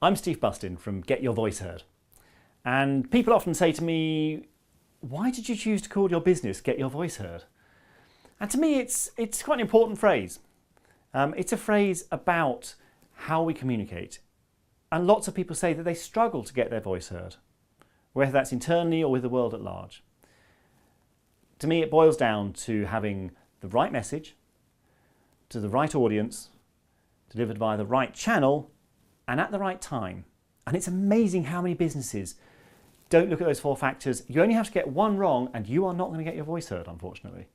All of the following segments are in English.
I'm Steve Bustin from Get Your Voice Heard. And people often say to me, why did you choose to call your business Get Your Voice Heard? And to me, it's quite an important phrase. It's a phrase about how we communicate. And lots of people say that they struggle to get their voice heard, whether that's internally or with the world at large. To me, it boils down to having the right message to the right audience, delivered via the right channel and at the right time. And it's amazing how many businesses don't look at those four factors. You only have to get one wrong and you are not going to get your voice heard, unfortunately.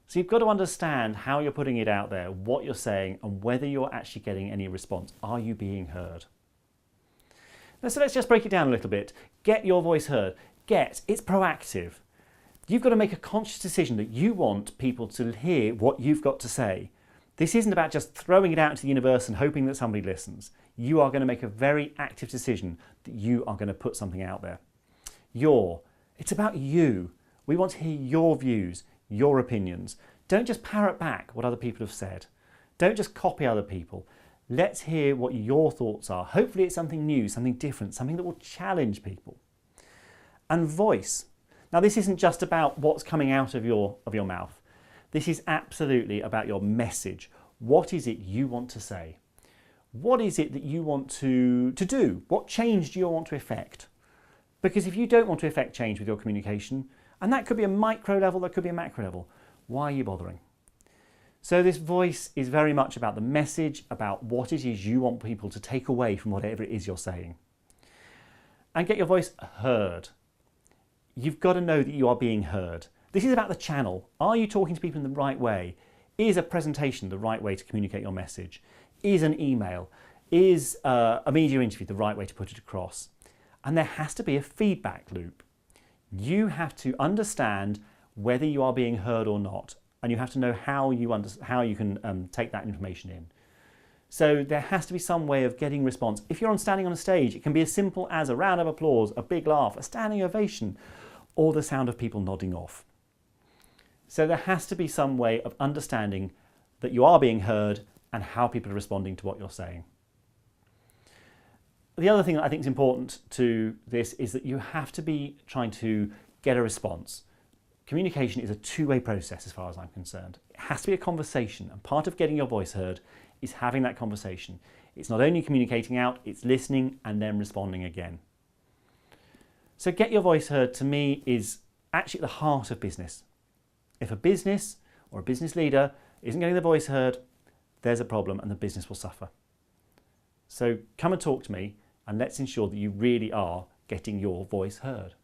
So you've got to understand how you're putting it out there, what you're saying, and whether you're actually getting any response. Are you being heard? Now, so let's just break it down a little bit. Get your voice heard. It's proactive. You've got to make a conscious decision that you want people to hear what you've got to say. This isn't about just throwing it out into the universe and hoping that somebody listens. You are going to make a very active decision that you are going to put something out there. It's about you. We want to hear your views, your opinions. Don't just parrot back what other people have said. Don't just copy other people. Let's hear what your thoughts are. Hopefully it's something new, something different, something that will challenge people. And voice. Now this isn't just about what's coming out of your mouth. This is absolutely about your message. What is it you want to say? What is it that you want to do? What change do you want to effect? Because if you don't want to effect change with your communication, and that could be a micro level, that could be a macro level, why are you bothering? So this voice is very much about the message, about what it is you want people to take away from whatever it is you're saying. And get your voice heard. You've got to know that you are being heard. This is about the channel. Are you talking to people in the right way? Is a presentation the right way to communicate your message? Is an email? Is a media interview the right way to put it across? And there has to be a feedback loop. You have to understand whether you are being heard or not, and you have to know how you can take that information in. So there has to be some way of getting response. If you're standing on a stage, it can be as simple as a round of applause, a big laugh, a standing ovation, or the sound of people nodding off. So there has to be some way of understanding that you are being heard and how people are responding to what you're saying. The other thing that I think is important to this is that you have to be trying to get a response. Communication is a two-way process as far as I'm concerned. It has to be a conversation, and part of getting your voice heard is having that conversation. It's not only communicating out, it's listening and then responding again. So get your voice heard to me is actually at the heart of business. If a business or a business leader isn't getting their voice heard, there's a problem and the business will suffer. So come and talk to me and let's ensure that you really are getting your voice heard.